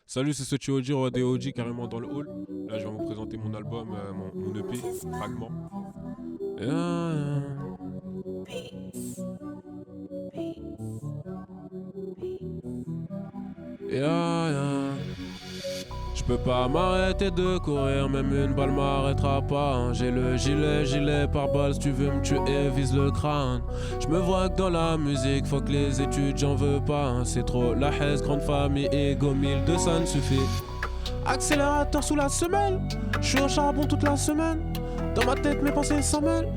Salut, c'est ce OG, roi des OG, carrément dans le hall. Là, je vais vous présenter mon album, mon EP, Fragment. Je peux pas m'arrêter de courir, même une balle m'arrêtera pas, hein. J'ai le gilet par balle, si tu veux me tuer, vise le crâne. Je me vois que dans la musique, faut que les études, j'en veux pas, hein. C'est trop la haisse, grande famille, ego 1002, ça ne suffit. Accélérateur sous la semelle, je suis au charbon toute la semaine. Dans ma tête mes pensées s'en mêlent.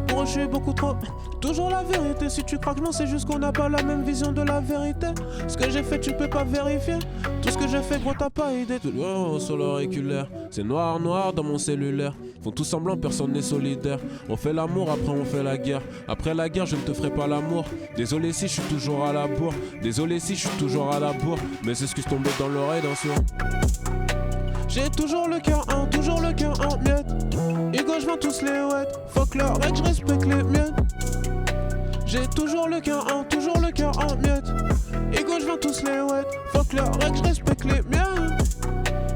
Pour eux je suis beaucoup trop. Toujours la vérité, si tu crois que non c'est juste qu'on n'a pas la même vision de la vérité. Ce que j'ai fait tu peux pas vérifier. Tout ce que j'ai fait gros t'as pas idée. Tout loin sur l'auriculaire, c'est noir dans mon cellulaire. Font tout semblant, personne n'est solidaire. On fait l'amour, après on fait la guerre. Après la guerre je ne te ferai pas l'amour. Désolé si je suis toujours à la bourre. Désolé si je suis toujours à la bourre. Mes excuses tombées dans l'oreille d'un sourd. J'ai toujours le cœur en miettes. Ego je vends tous les wets. Fuck leur règle, je respecte les miennes. J'ai toujours le cœur en miettes. Ego je vends tous les wets. Fuck leur règle, je respecte les miennes.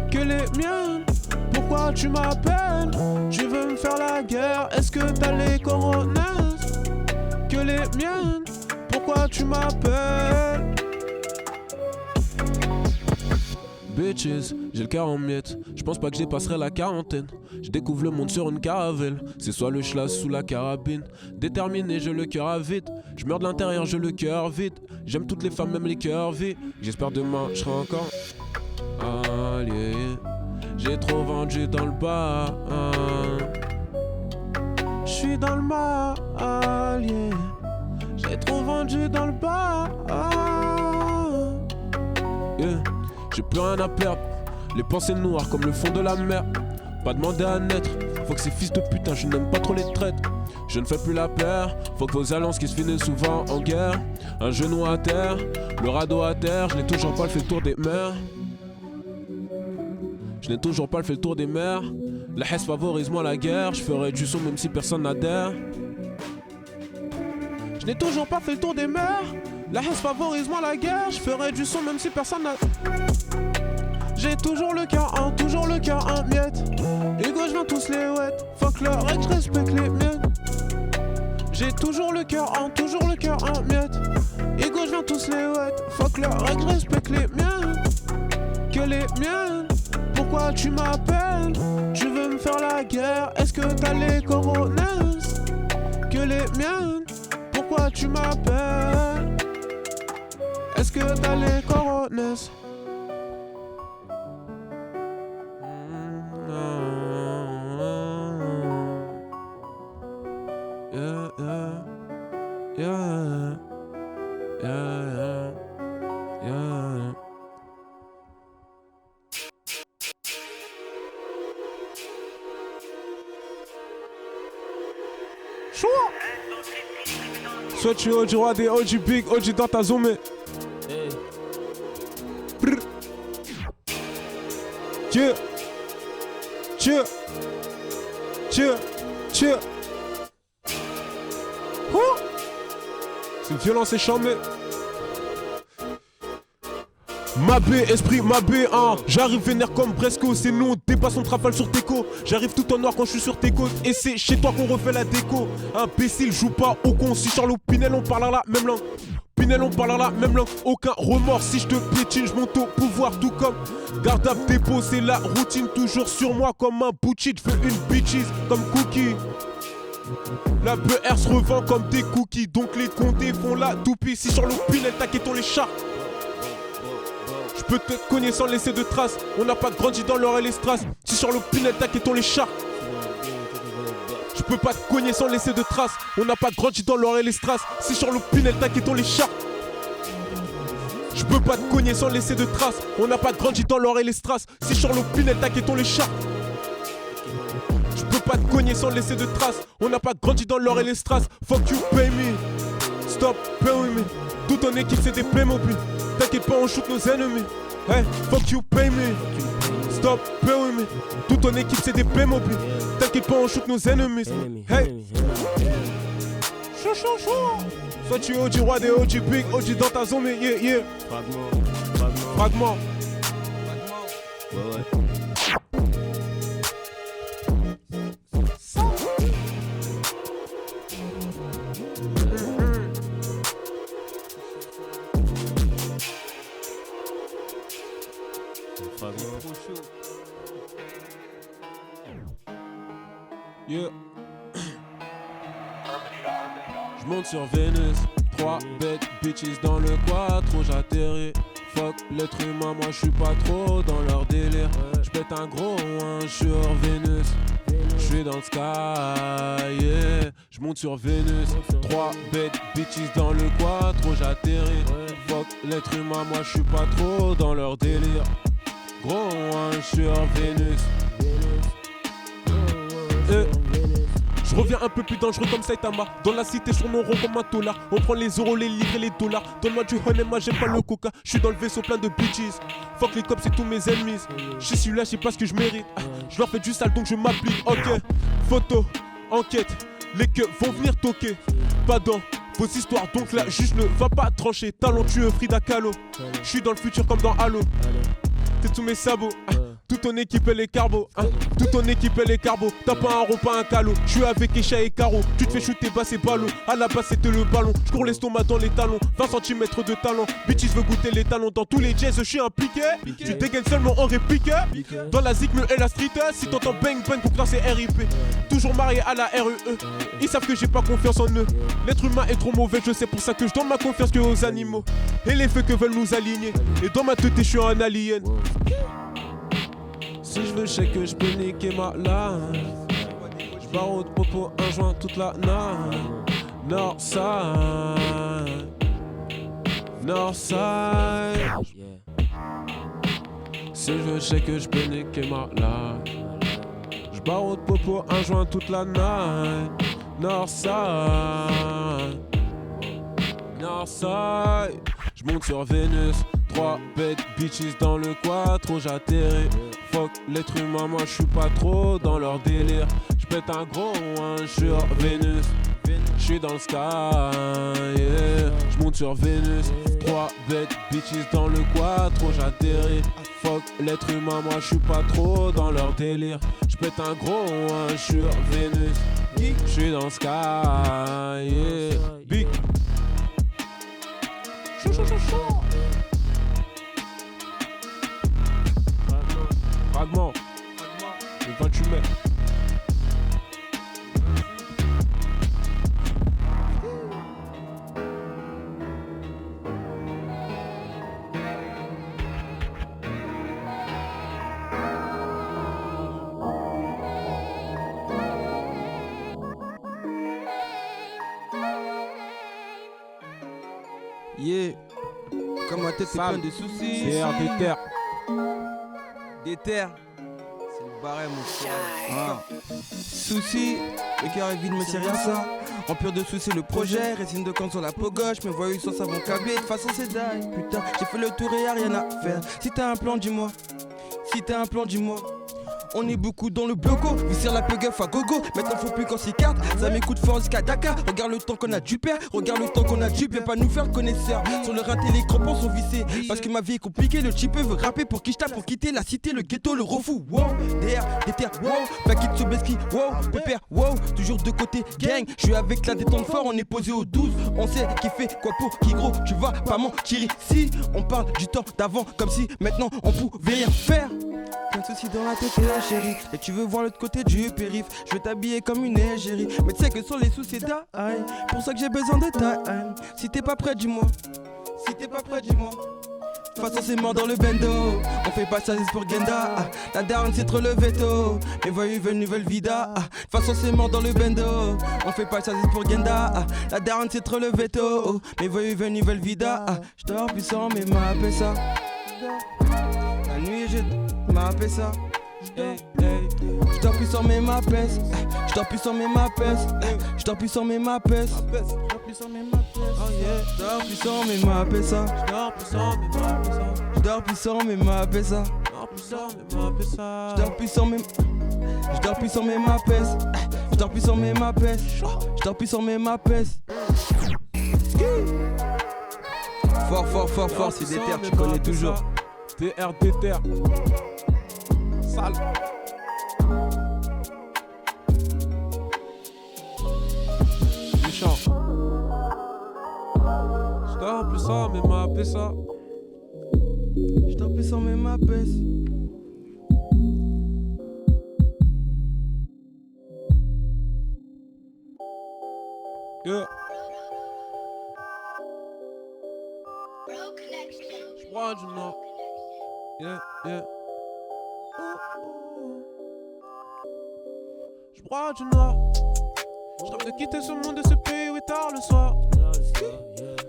Que les miennes. Pourquoi tu m'appelles? Tu veux me faire la guerre? Est-ce que t'as les coronets? Que les miennes. Pourquoi tu m'appelles? Bitches, j'ai le cœur en miettes. Je pense pas que j'y passerai la quarantaine. Je découvre le monde sur une caravelle. C'est soit le schlass sous la carabine. Déterminé, j'ai le cœur à vide. Je meurs de l'intérieur, j'ai le cœur vide. J'aime toutes les femmes, même les cœurs vides. J'espère demain, je serai encore allié. J'ai trop vendu dans le bas. Je suis dans le mal, allié. J'ai trop vendu dans le bas. Yeah. J'ai plus rien à perdre, les pensées noires comme le fond de la mer. Pas demander à naître, faut que ces fils de putain, je n'aime pas trop les traites. Je ne fais plus la paire, faut que vos alliances qui se finissent souvent en guerre. Un genou à terre, le radeau à terre, je n'ai toujours pas fait le tour des mers. Je n'ai toujours pas fait le tour des mers. La haisse favorise moi la guerre, je ferai du son même si personne n'adhère. Je n'ai toujours pas fait le tour des mers. La haisse favorise moi la guerre, je ferai du son même si personne n'a. J'ai toujours le cœur en miettes. Ego je vends tous les wets. Fuck leur règle, je respecte les miennes. J'ai toujours le cœur en miettes. Ego je vends tous les wets. Fuck leur règle, je respecte les miennes. Que les miennes. Pourquoi tu m'appelles? Tu veux me faire la guerre? Est-ce que t'as les coronets? Que les miennes. Pourquoi tu m'appelles? Est-ce que t'as les coronets? Soit tu es OG roi des OG big, OG dans ta zone. Tiens. C'est violent, c'est chambé. Ma B, esprit, ma B, hein. J'arrive vénère comme Bresco, c'est nous, on dépasse, on trafale sur tes côtes. J'arrive tout en noir quand je suis sur tes côtes. Et c'est chez toi qu'on refait la déco. Imbécile, joue pas au con. Si Charlot Pinel, on parle la même langue. Pinel, on parle la même langue. Aucun remords, si je te piétine, je monte au pouvoir. Tout comme gardable dépôt, c'est la routine. Toujours sur moi comme un bouchit. Je veux une bitches comme Cookie. La BR se revend comme des cookies. Donc les condés font la toupie. Si Charlot Pinel, t'inquiète, les chats. Peut-être cogner sans laisser de traces. On n'a pas grandi dans l'or et les strass. Si sur le pinel t'inquiète les chats. Je peux pas te cogner sans laisser de traces. On n'a pas grandi dans l'or et les strass. Si sur le pinel t'inquiète les chats. Je peux pas te cogner sans laisser de traces. On n'a pas grandi dans l'or et les strass. Si sur le pinel t'inquiète les chats. Je peux pas te cogner sans laisser de traces. On n'a pas grandi dans l'or et les strass. Fuck you pay me. Stop pay with me. Toute ton équipe c'est des Playmobil. T'inquiète pas on shoot nos ennemis. Hey, fuck you pay me. Stop pay with me. Toute ton équipe c'est des Playmobil. T'inquiète pas on shoot nos ennemis. Hey. Chaud. Soit tu es OG roi des OG big, OG dans ta zone mais yeah. Fragment. Yeah. Je monte sur Vénus, 3 bêtes bitches dans le quattro, j'atterris. Fuck l'être humain, moi j'suis pas trop dans leur délire. J'pète un gros sur Vénus. J'suis dans le sky, yeah. J'monte sur Vénus, 3 bêtes bitches dans le quattro, j'atterris. Fuck l'être humain, moi j'suis pas trop dans leur délire. Gros sur Vénus. Je reviens un peu plus dangereux comme Saitama. Dans la cité, sur nos ronds comme un tolard. On prend les euros, les livres et les dollars. Donne-moi du honey, moi j'aime pas le coca. J'suis dans le vaisseau plein de bitches. Fuck les cops, c'est tous mes ennemis. J'suis celui-là, j'sais pas ce que je mérite. J'leur fais du sale donc je m'applique. Ok, photo, enquête. Les keufs vont venir toquer. Pas dans vos histoires, donc là, juge ne va pas trancher. Talentueux, Frida Kahlo. J'suis dans le futur comme dans Halo. T'es tous mes sabots. Toute ton équipe elle est carbo, toute ton équipe elle est carbo. T'as pas un rond, pas un calot. J'suis avec Esha et Caro. Tu te fais shooter bas c'est ballot. À la base c'était le ballon. J'cours l'estomac dans les talons. 20 cm de talent. Bitches veut goûter les talons. Dans tous les jazz j'suis impliqué. Tu dégaines seulement en réplique. Dans la zigme et la street. Si t'entends bang bang pour classer RIP. Toujours marié à la REE. Ils savent que j'ai pas confiance en eux. L'être humain est trop mauvais. Je sais pour ça que je donne ma confiance que aux animaux. Et les feux que veulent nous aligner. Et dans ma tête j'suis un alien. Si je veux, je sais que je peux niquer ma life. J'barre de popo, un joint toute la night. Northside, Northside. Si je veux, je sais que je peux niquer ma life. J'barre de popo, un joint toute la night. Northside, Northside. J'monte sur Vénus. 3 bêtes bitches dans le quattro, j'atterris. Fuck l'être humain, moi j'suis pas trop dans leur délire. J'pète un gros sur Vénus. J'suis dans le sky, yeah. J'monte sur Vénus. 3 bêtes bitches dans le quattro, j'atterris. Fuck l'être humain, moi j'suis pas trop dans leur délire. J'pète un gros sur Vénus. J'suis dans le sky, yeah. Big. Chou chou chou chou. Fragment, le 28 mai. Yeah, comme ma tête est pleine de soucis. C'est air de terre. Des terres, c'est le barème mon Soucis, le cœur est vide mais c'est rien ça. Empire de soucis le projet, résine de camp sur la peau gauche. Mes voyous sans savon câblé, de toute façon c'est die. Putain, j'ai fait le tour et y'a rien à faire. Si t'as un plan dis-moi, si t'as un plan dis-moi. On est beaucoup dans le bloco, visser la pugueuf à gogo. Maintenant faut plus qu'on s'y carte, ça m'écoute fort jusqu'à Dakar. Regarde le temps qu'on a dû perdre, regarde le temps qu'on a dû. Viens pas nous faire le connaisseur. Sur le rinté les crampons sont vissés. Parce que ma vie est compliquée, le type veut rapper pour qui je tape. Pour quitter la cité, le ghetto, le refou. Wow, DR, DTR, wow, Paquette Sobeski, wow, Pépère, wow. Toujours de côté, gang, je suis avec la détente fort. On est posé au 12, on sait qui fait quoi pour qui gros. Tu vas pas mentir ici, on parle du temps d'avant. Comme si maintenant on pouvait rien faire. Plein de soucis dans la tête là chérie. Et tu veux voir l'autre côté du périph'. Je veux t'habiller comme une égérie. Mais tu sais que sur les soucis d'aïe. Pour ça que j'ai besoin de ta haine. Si t'es pas prêt dis-moi. Si t'es pas prêt dis-moi. De toute façon c'est mort dans le bendo. On fait pas ça juste pour Genda. La daronne c'est trop le veto. Mes voyous veulent nouvelle vida. De toute façon c'est mort dans le bendo. On fait pas ça juste pour Genda. La daronne c'est trop le veto. Mes voyous veulent nouvelle vida. J'dors puissant mais m'a appelé ça. La nuit j'ai m'appelle ça. J'dors puissant mais ma pèse. J'dors puissant mais ma pèse. J'dors puissant mais ma pèse. J'dors puissant mais ma pèse ça. J'dors puissant mais ma pèse ça. J'dors puissant mais j'dors puissant mais ma pèse. J'dors puissant mais ma pèse. J'dors puissant mais ma pèse. Fort, c'est des terres, tu connais toujours. TR, Sale. Méchant. Je t'en plus ça, mais m'a appelé ça. Je t'appelle sans même ma baisse. Yeah. J'bois du Nord. Yeah, yeah. J'bois du Nord. J'rêve de quitter ce monde et ce pays, oui, tard le soir.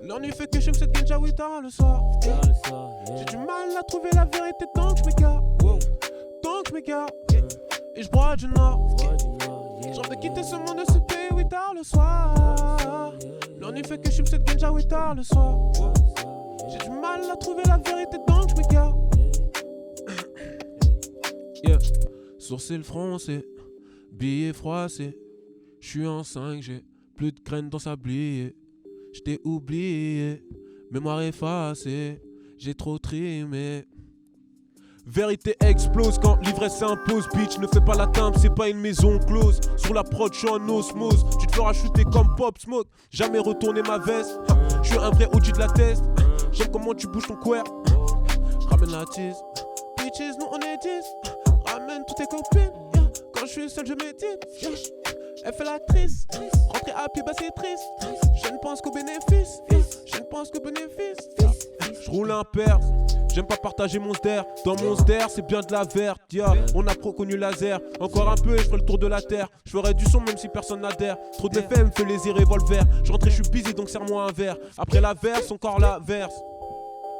L'ennui fait que je me cette ganja, oui, tard le soir. J'ai du mal à trouver la vérité, donc je m'égare. Donc je m'égare. Et j'bois du Nord. J'rêve de quitter ce monde et ce pays, oui, tard le soir. L'ennui fait que je me cette ganja, oui, tard le soir. J'ai du mal à trouver la vérité, donc je m'égare. Yeah. Sourcil froncé, billets froissés. J'suis en 5G, plus de graines dans sablier. J't'ai oublié, mémoire effacée. J'ai trop trimé. Vérité explose quand l'ivresse s'impose. Bitch, ne fais pas la timbre, c'est pas une maison close. Sur la prod, j'suis en osmose. Tu te feras shooter comme Pop Smoke. Jamais retourner ma veste. J'suis un vrai OG de la test. J'aime comment tu bouges ton queer. Ramène la tease. Bitches, nous on est 10. Ramène toutes tes copines. Yeah. Quand j'suis seul, je médite. Yeah. Elle fait l'actrice. Rentrer à pied, bah c'est triste. Je ne pense qu'au bénéfice. Yeah. Je ne pense qu'au bénéfice. Yeah. J'roule un père. J'aime pas partager mon ster. Dans mon ster, c'est bien de la verte. Yeah. On a trop connu laser. Encore un peu et je ferai le tour de la terre. Je ferai du son même si personne n'adhère. Trop d'effets me fait les revolver. Je rentre et je suis busy donc serre-moi un verre. Après la verse, encore la verse.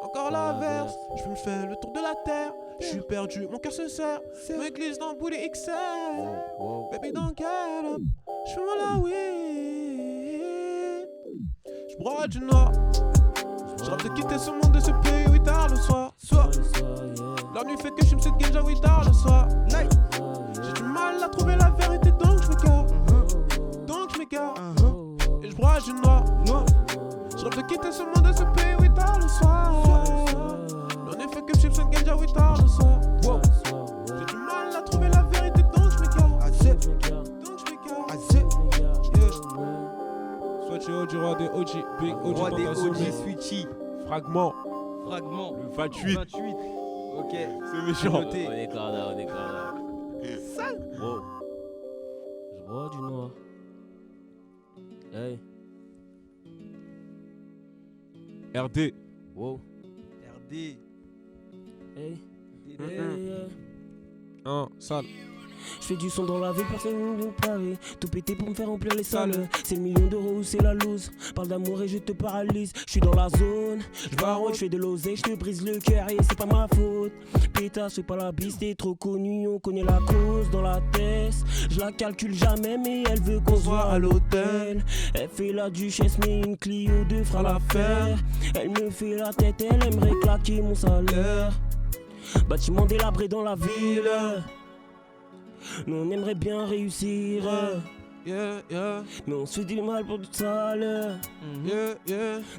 Encore la verse. Je me fais le tour de la terre. Je suis perdu, mon cœur se serre. Me glisse dans le bout des XL. Baby dans quel up. Je fume la weed. Je broie du Nord. Je rêve de quitter ce monde et ce pays, oui, tard le soir. La nuit fait que je me cette ganja, oui, tard le soir. J'ai du mal à trouver la vérité, donc je m'égare. Donc je m'égare. Et je broie du Nord. Je rêve de quitter ce monde et ce pays, oui, tard le soir. La nuit fait que je me cette ganja, oui, tard le soir. J'ai du mal à trouver la vérité, donc je m'égare. Donc je m'égare. Swatch du roi des OG, Big OG, Roi des OG, Switchy. Fragment. Le 28. Ok. C'est méchant. On est corda. Sale. Wow. Je bois du noir. Hey. RD. Wow. RD. Hey. Sale. Je fais du son dans la ville, personne ne me paraît. Tout pété pour me faire remplir les salles. C'est le million d'euros ou c'est la loose. Parle d'amour et je te paralyse. Je suis dans la zone. Je baronne, je fais de l'oseille, je te brise le cœur et c'est pas ma faute. Pétasse, c'est pas la bise, t'es trop connu, on connaît la cause dans la tête. Je la calcule jamais, mais elle veut qu'on se voit à l'hôtel. Elle fait la duchesse, mais une Clio 2 fera l'affaire. Elle me fait la tête, elle aimerait claquer mon salaire. Bâtiment délabré dans la ville. Nous on aimerait bien réussir, mais on se fait du mal pour toute salle.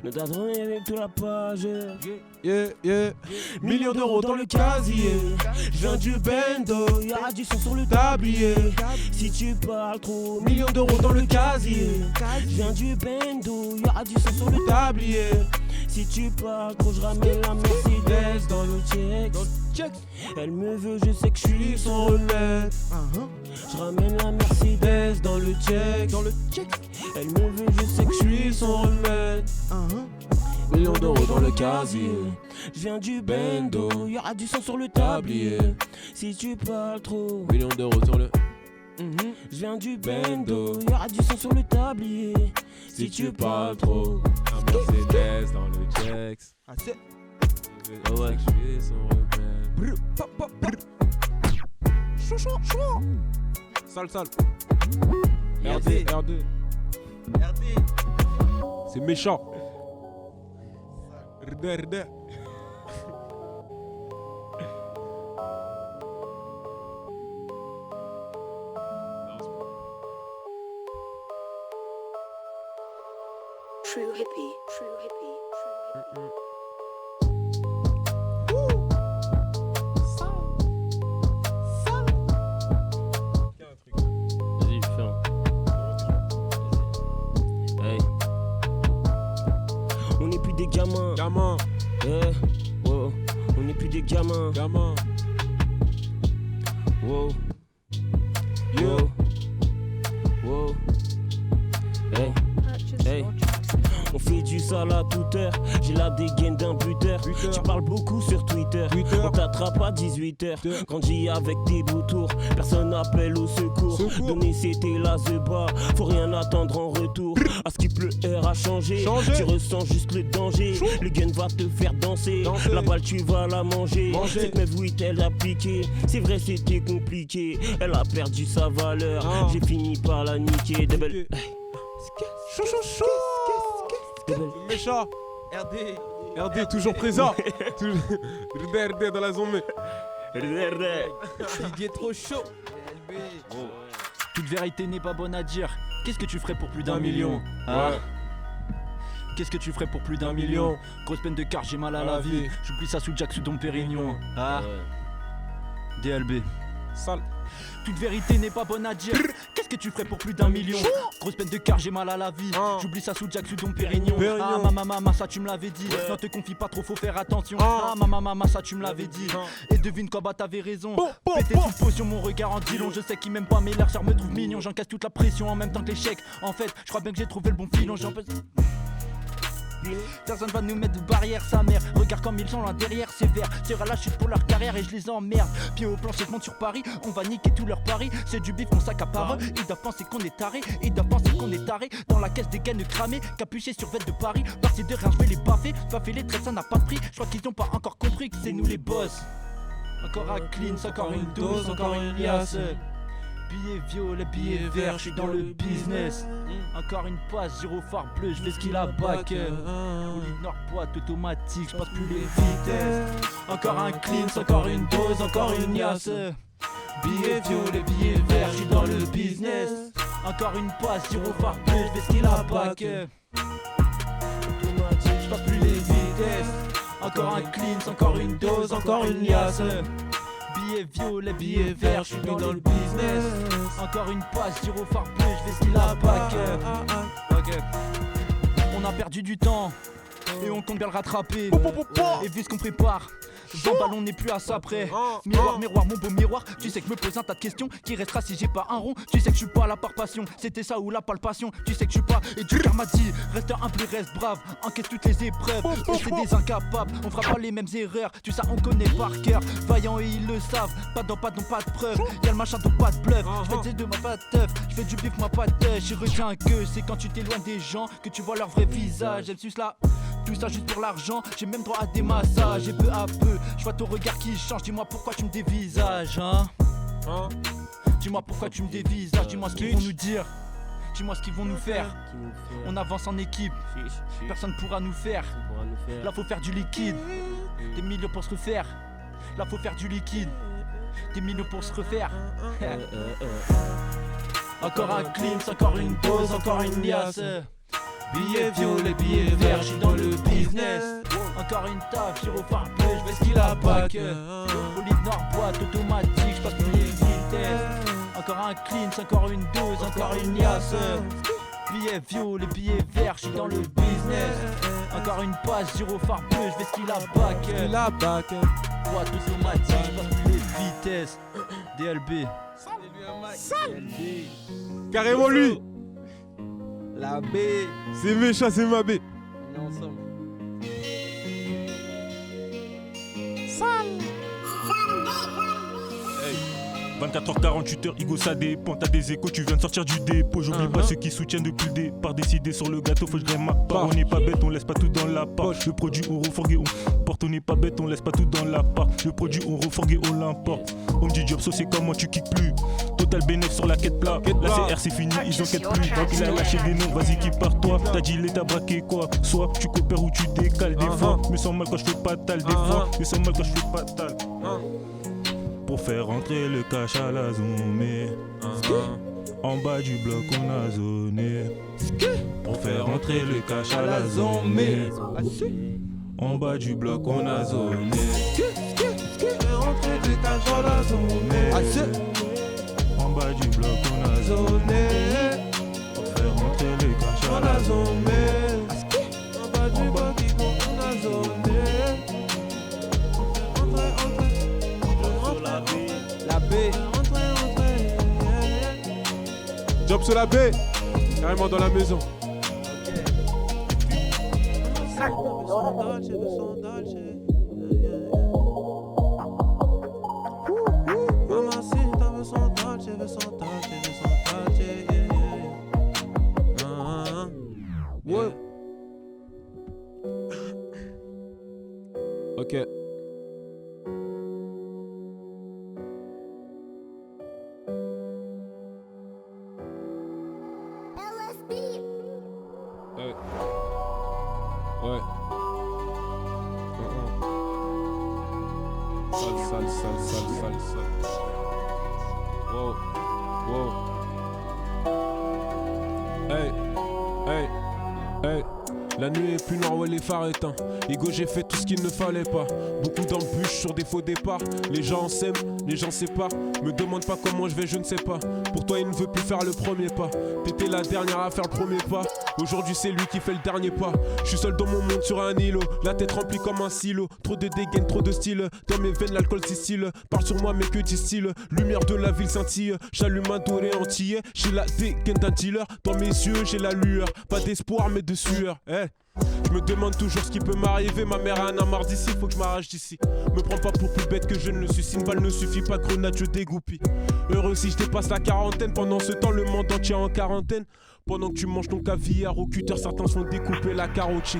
Notre adresse avec toute la page. Millions d'euros dans le casier. Je viens du bendo, Y'a du sang sur le tablier. Si tu parles trop, millions d'euros dans le casier. je viens du bendo, y'a du sang sur le tablier. Si tu parles trop, je ramène la Mercedes dans le check. Elle me veut, je sais que je suis son remède. Je ramène la Mercedes dans le check. Elle me veut, je sais que je suis son remède. Millions d'euros dans le casier. Je viens du bendo, y'a du sang sur le tablier. Si tu parles trop, Millions d'euros sur le. je viens du bendo, y'a du sang sur le tablier. Si tu parles trop. Un Mercedes dans le checks. Oh ouais. Je suis son remède. Chaud. Sale. RD. C'est méchant. RD. True hippie. gamin. Gamin. Wow. Yo. Wow. Hey. Hey. On fait du sale à toute heure, j'ai la dégaine d'un buteur. Tu parles beaucoup sur Twitter. On t'attrape à 18h. Grandis avec tes beaux tours, personne n'appelle au secours. Donner c'était la zeba, faut rien attendre en retour. À ce qui pleut, l'air a changé. Tu ressens juste le danger. Le gun va te faire danser. La balle tu vas la manger. Cette meuf oui elle a piqué. C'est vrai c'était compliqué. Elle a perdu sa valeur. J'ai fini par la niquer. Double. Chaud. Méchant. RD toujours présent. RD dans la zone. Il est trop chaud. Toute vérité n'est pas bonne à dire. Qu'est-ce que tu ferais pour plus d'un million? Ouais. Qu'est-ce que tu ferais pour plus d'un million? Grosse peine de car, j'ai mal à la vie. J'oublie ça sous Jack, sous Dom Pérignon. DLB. Sale. Toute vérité n'est pas bonne à dire. Qu'est-ce que tu ferais pour plus d'un million? Grosse peine de car, j'ai mal à la vie. J'oublie ça sous Jack, sous Dom Pérignon. Ah maman, ça tu me l'avais dit. Non te confie pas trop, faut faire attention. Ah maman, ça tu me l'avais dit. Et devine quoi, bah t'avais raison. Pété toute potion, mon regard en dit long. Je sais qu'il m'aime pas mais l'air sœur me trouve mignon. J'encaisse toute la pression en même temps que l'échec. En fait, je crois bien que j'ai trouvé le bon filon. Personne va nous mettre de barrière, sa mère. Regarde comme ils sont loin derrière, sévère. C'est la chute pour leur carrière et je les emmerde. Pieds au plancher, je monte sur Paris. On va niquer tous leurs paris. C'est du bif, mon sac à parole. Ils doivent penser qu'on est taré. Ils doivent penser qu'on est taré. Dans la caisse des gaines cramées. Capuché sur vête de Paris. Parti de rien, je vais les baffer. Baffer les traits, ça n'a pas de prix. Je crois qu'ils n'ont pas encore compris que c'est nous les boss. Encore un clean, encore une dose, encore une liasse. Billets violets, billets verts, je suis dans le business. Encore une passe, gyrophare bleu, je fais ce qu'il a back. Bolide nord boîte automatique, je passe plus les vitesses. Encore un clean, encore une dose, encore une liasse. Billets violets, billets verts, je suis dans le business. Encore une passe, gyrophare bleu, je fais ce qu'il a back. Automatique, je passe plus les vitesses. Encore un clean, encore une dose, encore une liasse. Billets violets, billets verts, je suis dans le business. Encore une passe, gyrophare bleu, je fais ce qu'il a back. Ok. On a perdu du temps et on compte bien le rattraper. Et vu ce qu'on prépare, Jean Ballon n'est plus à ça près. Miroir, miroir, mon beau miroir. Tu sais que me pose un tas de questions. Qui restera si j'ai pas un rond? Tu sais que je suis pas là par passion. C'était ça ou la palpation. Tu sais que je suis pas. Et du cœur m'a dit reste humble, reste brave. Encaisse toutes les épreuves. On c'est des incapables. On fera pas les mêmes erreurs. Tu sais, on connaît par cœur. Vaillant et ils le savent. Pas de preuve. Y'a le machin donc pas de bluff. Je fais de ma pas de teuf. Je fais du bif, moi pas de teuf. Je retiens que c'est quand tu t'éloignes des gens que tu vois leur vrai visage. J'aime suce là. Tout ça juste pour l'argent, j'ai même droit à des massages. Et peu à peu, je vois ton regard qui change. Dis-moi pourquoi tu me dévisages, hein? Dis-moi pourquoi tu me dévisages. Dis-moi ce qu'ils vont nous dire. Dis-moi ce qu'ils vont nous faire. On avance en équipe, personne pourra nous faire. Là faut faire du liquide, des millions pour se refaire. Là faut faire du liquide, des millions pour se refaire. Encore un clean, encore une dose, encore une liasse. Billets violets, billets verts, j'suis dans le business. Encore une taf, gyrophare bleu, j'fais ce qu'il a back. Bolide nord boîte automatique, j'passe plus les vitesses. Encore un clean, encore une dose, encore une liasse. Billets violets, billets verts, j'suis dans le business. Encore une passe, gyrophare bleu, j'fais ce qu'il a back. Boîte automatique, j'passe plus les vitesses. DLB. Carrément lui. La B. C'est méchant, c'est ma B. On est ensemble. 24h48h, Igo ça dépend. T'as des échos, tu viens de sortir du dépôt. J'oublie pas ceux qui soutiennent depuis le départ. Décidé sur le gâteau, faut que je graine ma part. On n'est pas bête, on laisse pas tout dans la poche. Le produit on refourgue et on porte. On n'est pas bête, on laisse pas tout dans la part. Le produit on refourgue et on l'importe. On me dit job, c'est comment tu kicks plus. Total bénéf sur la quête plat. La CR c'est fini, ils enquêtent plus. Donc il a lâché des noms, vas-y qui part toi. T'as dit l'état braqué quoi. Soit tu coopères ou tu décales des fois. Me sens mal quand je fais pas tal des fois. Me sens mal quand je fais pas tal. Pour faire rentrer le cash à la zone. En bas du bloc on a zoné. Pour faire rentrer le cash à la zone. En bas du bloc on a zoné. Faire rentrer le cash à la zone. En bas du bloc on a zoné. Pour faire rentrer le cash à la zone. En bas du bloc on a zoné. Pour faire rentrer Job sur la baie, carrément dans la maison. Mamacita veut son Dolce, Ouais. Ok. Ouais. Ouais. Sale. Wow. Hey. La nuit est plus noire, ouais, les phares éteints. Ego, j'ai fait tout ce qu'il ne fallait pas. Beaucoup d'embûches sur des faux départs. Les gens s'aiment, les gens séparent. Me demande pas comment je vais, je ne sais pas. Pour toi, il ne veut plus faire le premier pas. T'étais la dernière à faire le premier pas. Aujourd'hui, c'est lui qui fait le dernier pas. Je suis seul dans mon monde sur un îlot. La tête remplie comme un silo. Trop de dégaine, trop de style. Dans mes veines, l'alcool distille. Parle sur moi, mais que distille. Lumière de la ville scintille. J'allume un doré entier. J'ai la dégaine d'un dealer. Dans mes yeux, j'ai la lueur. Pas d'espoir, mais de sueur. Je me demande toujours ce qui peut m'arriver. Ma mère en a marre d'ici, faut que je m'arrache d'ici. Me prends pas pour plus bête que je ne le suis. Si une balle ne suffit pas, grenade, je dégoupille. Heureux si je dépasse la quarantaine. Pendant ce temps, le monde entier en quarantaine. Pendant que tu manges ton caviar au cutter, certains sont découpés la carotte.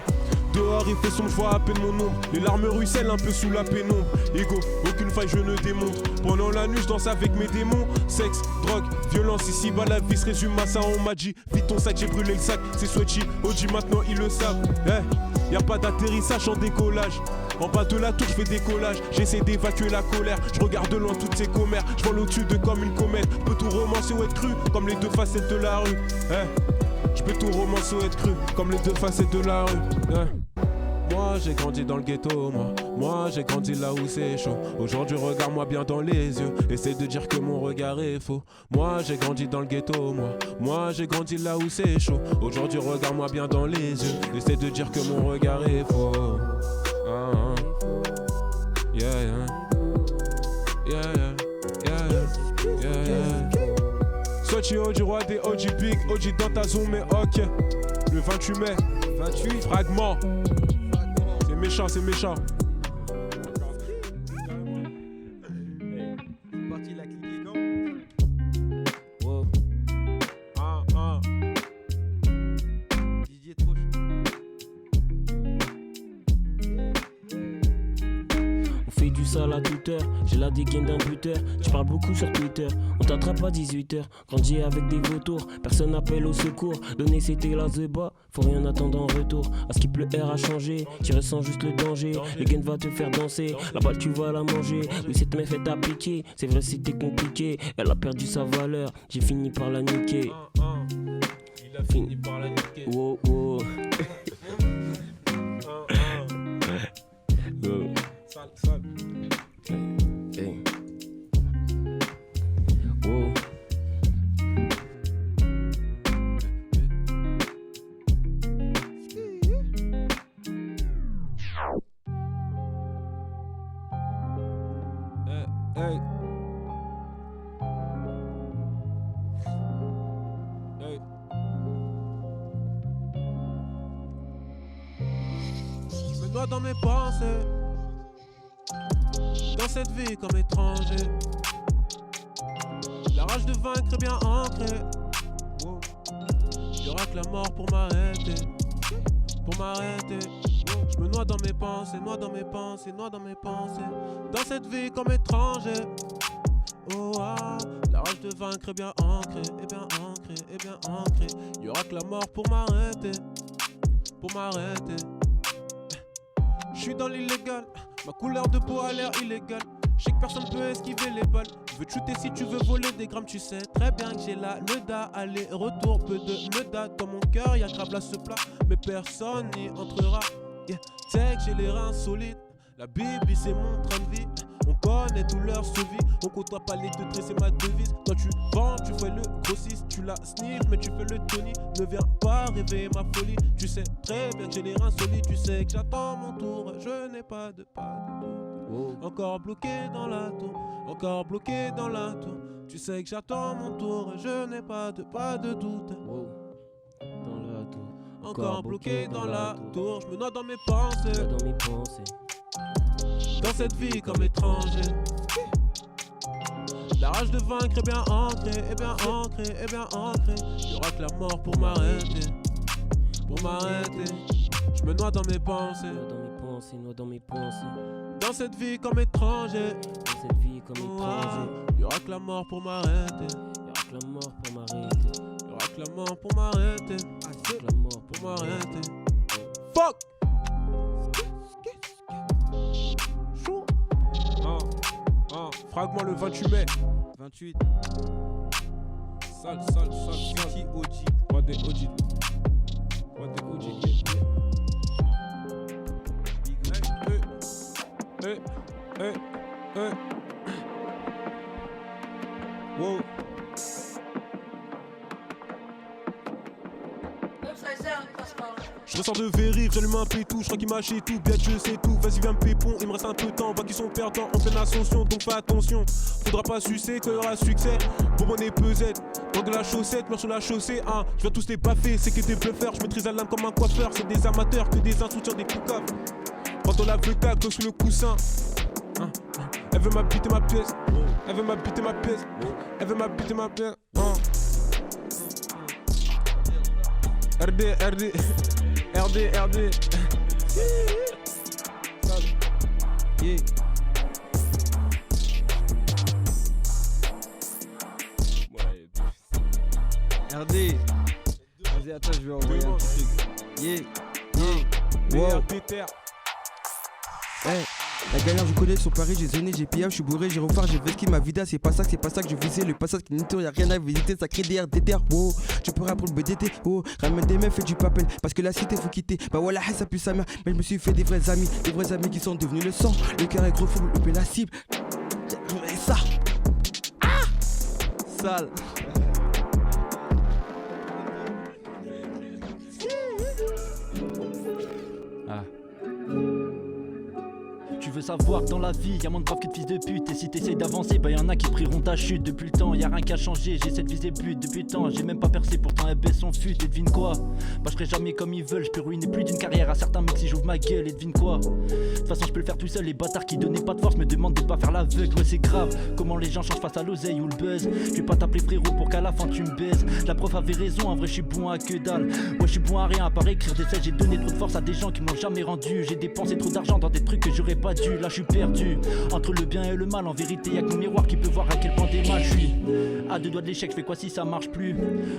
Dehors il fait sombre, je vois à peine mon ombre. Les larmes ruissellent un peu sous la pénombre. Ego, aucune faille je ne démontre. Pendant la nuit je danse avec mes démons. Sexe, drogue, violence, ici bas la vie se résume à ça. On m'a dit, vite ton sac, j'ai brûlé le sac. C'est sweaty, OG maintenant ils le savent. Y'a pas d'atterrissage en décollage. En bas de la tour je fais décollage. J'essaie d'évacuer la colère. Je regarde de loin toutes ces commères. Je vole au-dessus de comme une comète. Peux tout romancer ou être cru comme les deux facettes de la rue. Je peux tout romancer ou être cru comme les deux facettes de la rue. Moi j'ai grandi dans le ghetto, moi j'ai grandi là où c'est chaud. Aujourd'hui regarde-moi bien dans les yeux. Essaie de dire que mon regard est faux. Moi j'ai grandi dans le ghetto, moi j'ai grandi là où c'est chaud. Aujourd'hui regarde-moi bien dans les yeux. Essaie de dire que mon regard est faux. Sochi OG roi des OG Big, OG dans ta zone mais ok. Le 28 mai, 28 fragment. C'est méchant. C'est parti la clique les gants. Wow. Didier trop chaud. On fait du sale à toute heure, j'ai la dégaine d'un buteur. Tu parles beaucoup sur Twitter, on t'attrape à 18h. Grandi avec des vautours, personne n'appelle au secours. Donner c'était la zeba, faut rien attendre en retour. À ce qu'il pleut, air a changé, tu ressens juste le danger. Le gain va te faire danser, la balle tu vas la manger. Oui cette meuf est appliquée, c'est vrai c'était compliqué. Elle a perdu sa valeur, j'ai fini par la niquer. Il a fini par la niquer. Wow. Sale. Hey. Wow. Hey. Je me noie dans mes pensées. Dans cette vie comme étranger. La rage de vaincre est bien ancrée. Wow. Y'aura que la mort pour m'arrêter. Je me noie dans mes pensées, noie dans mes pensées. Dans cette vie comme étranger. Oh ah, la rage de vaincre est bien ancrée, Y'aura que la mort pour m'arrêter. Je suis dans l'illégal, ma couleur de peau a l'air illégale. Je sais que personne peut esquiver les balles. Je veux te shooter si tu veux voler des grammes. Tu sais très bien que j'ai la neuda. Aller-retour, peu de neuda. Dans mon cœur y'a grave là ce plat. Mais personne n'y entrera. Yeah. C'est que j'ai les reins solides. La Bible c'est mon train de vie. On connaît tout leur survie. On côtoie pas les deux traits, c'est ma devise. Quand tu vends, tu fais le grossiste. Tu la sniff, mais tu fais le Tony. Ne viens pas réveiller ma folie. Tu sais très bien que j'ai les reins solides. Tu sais que j'attends mon tour. Je n'ai pas de Encore bloqué dans la tour, encore bloqué dans la tour. Tu sais que j'attends mon tour et je n'ai pas de doute. Dans la tour. Encore bloqué dans la tour, je me noie dans mes pensées. Dans mes pensées. Dans cette vie comme étranger. La rage de vaincre est bien ancrée, est bien ancrée, est bien ancrée. Y'aura que la mort pour m'arrêter, pour m'arrêter. Je me noie dans mes pensées. Noie dans mes pensées. Dans cette vie comme étranger. Dans cette vie comme étranger. Y'aura que la mort pour m'arrêter. Y'aura que la mort pour m'arrêter. Y'aura que la mort pour m'arrêter. Y'aura que la mort Pour m'arrêter. Fuck! Chaud. Fragment le 28 mai. 28. Sale. Petit OG. Roi des OG. Roi des OG. Wow. Je ressors de Vérir, j'allume un pétou, je crois qu'il m'a acheté tout, bien je sais tout, vas-y viens me pépon, il me reste un peu de temps, pas qu'ils sont perdants en pleine ascension, donc fais attention, faudra pas sucer qu'il y aura succès, bonbonne et pesette, drogue de la chaussette, meurs sur la chaussée, hein, je viens tous les baffer, c'est que des bluffeurs, je maîtrise la lame comme un coiffeur, c'est des amateurs, que des insoutiens, des poucaves, quand on lave le cac, sous le coussin, hein, elle veut m'habiter ma pièce, elle veut m'habiter ma pièce, elle veut m'habiter ma pièce, hein. RD. Yeah. RD. Vas-y, attends, je vais envoyer un petit truc. Wow. Hey. La galère du collège sur Paris, j'ai zoné, j'ai pillé, je suis bourré, j'ai refait, j'ai vesqué ma vida, c'est pas ça que je visais, le passage qui n'était, y'a rien à visiter, ça crée des RDR, wow, tu peux pour le BDT, oh, ramène des meufs et du papel, parce que la cité faut quitter, bah voilà, ça pue sa mère, mais je me suis fait des vrais amis qui sont devenus le sang, le cœur est gros, faut louper la cible, et ça, sale. Tu veux savoir que dans la vie y'a moins de braves que de fils de pute. Et si t'essayes d'avancer, bah y'en a qui prieront ta chute. Depuis le temps, y'a rien qu'à changer, j'ai cette visée but. Depuis le temps, j'ai même pas percé, pourtant elle baisse son fut. Et devine quoi, bah je ferai jamais comme ils veulent. Je peux ruiner plus d'une carrière à certains mecs si j'ouvre ma gueule. Et devine quoi, de toute façon je peux le faire tout seul. Les bâtards qui donnaient pas de force me demandent de pas faire l'aveugle. Ouais c'est grave, comment les gens changent face à l'oseille ou le buzz. Je vais pas t'appeler frérot pour qu'à la fin tu me baises. La prof avait raison, en vrai je suis bon à que dalle. Ouais je suis bon à rien, à part écrire des faits. J'ai donné trop de force à des gens qui m'ont jamais rendu. J'ai dépensé trop d'argent dans des trucs que j'aurais pas dû. Là je suis perdu entre le bien et le mal. En vérité y'a que mon miroir qui peut voir à quel point t'es mal. Je suis à deux doigts de l'échec, je fais quoi si ça marche plus?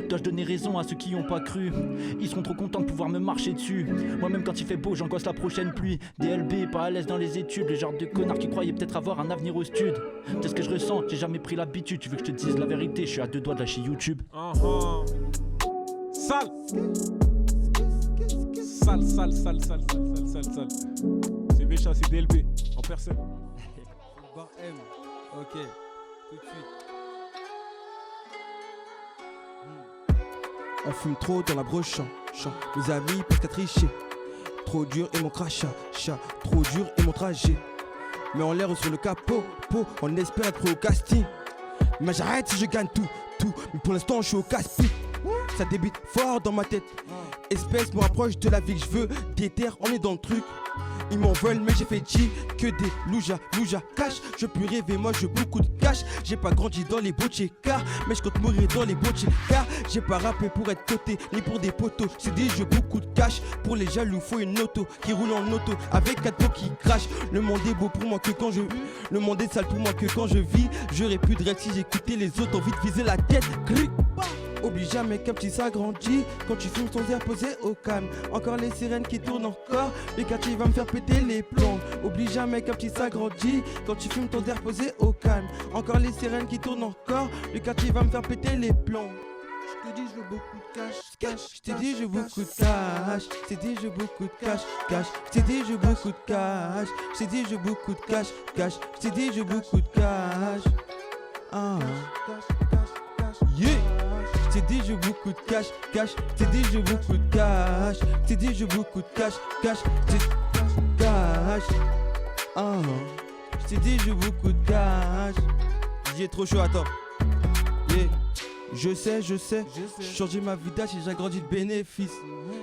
Dois-je donner raison à ceux qui ont pas cru? Ils seront trop contents de pouvoir me marcher dessus. Moi-même quand il fait beau j'angoisse la prochaine pluie. DLB pas à l'aise dans les études, le genre de connard qui croyait peut-être avoir un avenir au stud. C'est ce que je ressens, j'ai jamais pris l'habitude. Tu veux que je te dise la vérité, je suis à deux doigts de lâcher YouTube. Sale. C'est Bécha, c'est DLB, en personne. Bar M, ok, tout de suite. On fume trop dans la broche, chat. Mes amis peuvent qu'à tricher. Trop dur et mon crachat, chat. Trop dur et mon trajet. Mais en l'air sur le capot, on espère être au casting. Mais j'arrête si je gagne tout. Mais pour l'instant je suis au casse-pipe. Ça débite fort dans ma tête. Espèce me rapproche de la vie que je veux. Des terres, on est dans le truc. Ils m'en veulent mais j'ai fait G que des louja cash. Je peux rêver, moi je veux beaucoup de cash. J'ai pas grandi dans les boutiques car, mais je compte mourir dans les boutiques car j'ai pas rappé pour être coté ni pour des poteaux. J'ai dit je veux beaucoup de cash. Pour les jaloux faut une auto qui roule en auto avec 4 pots qui crachent. Le monde est beau pour moi que quand je le monde est sale pour moi que quand je vis. J'aurais plus de rêve si j'écoutais les autres. Envie de viser la tête. Oublie jamais qu'un petit s'agrandit quand tu fumes ton air posé au calme. Encore les sirènes qui tournent encore, le quartier va me faire péter les plombs. Oublie jamais qu'un petit s'agrandit quand tu fumes ton air posé au calme. Encore les sirènes qui tournent encore, le quartier va me faire péter les plombs. Je te dis je veux beaucoup de cash. Je t'ai dit je veux beaucoup de cash. Je t'ai dit je veux beaucoup de cash. Je t'ai dit je veux beaucoup de cash. Je t'ai dit je veux beaucoup de cash. Je t'ai dit je veux beaucoup de cash. Yeah. T'es dit je veux beaucoup de cash. T'es dit je veux beaucoup de cash. T'es dit je veux beaucoup de cash. T'es cash. Je t'ai dit j'ai beaucoup de cash. J'ai trop chaud, attends. Yeah. Je sais, j'ai changé ma vie d'âge et j'ai agrandi le bénéfice.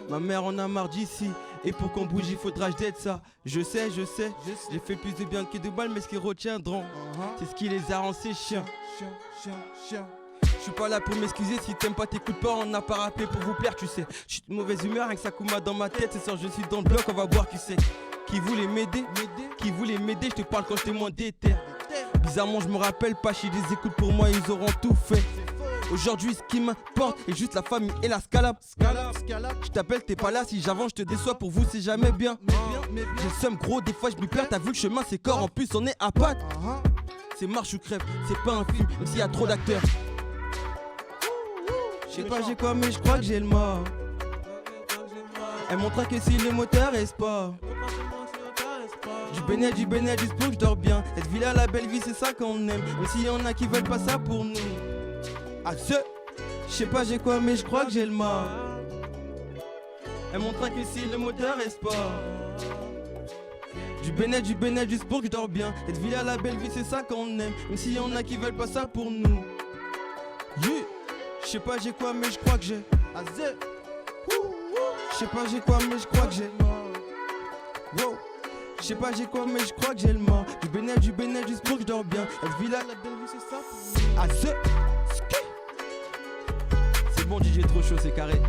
Ma mère en a marre d'ici. Et pour qu'on bouge il faudra que je t'aide ça. Je sais, j'ai fait plus de bien que de balles, mais ce qu'ils retiendront, c'est ce qui les a rend ces chiens. Je suis pas là pour m'excuser, si t'aimes pas t'écoutes pas, on n'a pas rappelé pour vous plaire, tu sais. Je suis de mauvaise humeur avec ça Kouma dans ma tête, c'est ça, je suis dans le bloc, on va boire, tu sais. Qui voulait m'aider, je te parle quand j'étais moins déter. Bizarrement je me rappelle pas, si les écoutes pour moi ils auront tout fait. Aujourd'hui ce qui m'importe est juste la famille et la scalab. Je t'appelle, t'es pas là, si j'avance je te déçois, pour vous c'est jamais bien. J'ai le seum gros, des fois je m'y perds, t'as vu le chemin c'est corps, en plus on est à pattes. C'est marche ou crève, c'est pas un film, même s'il y a trop d'acteurs. Je sais pas j'ai quoi mais je crois que j'ai le mort. Elle montra que si le moteur est sport. Du bénéfice, juste pour que je dors bien. Cette vie-là, la belle vie, c'est ça qu'on aime. Mais s'il y en a qui veulent pas ça pour nous. Ah je sais pas j'ai quoi mais je crois que j'ai le mort. Elle montra que si le moteur est sport. Du bénéfice, juste pour que je dors bien. Cette vie-là, la belle vie, c'est ça qu'on aime. Mais s'il y en a qui veulent pas ça pour nous. Yeah. Je sais pas j'ai quoi mais je crois que j'ai. Je sais pas j'ai quoi mais je crois que j'ai. Wow. Je sais pas j'ai quoi mais je crois que j'ai le mort. Du bénéfice juste pour que je dors bien. Cette vie là la belle vie c'est ça. C'est bon DJ trop chaud c'est carré.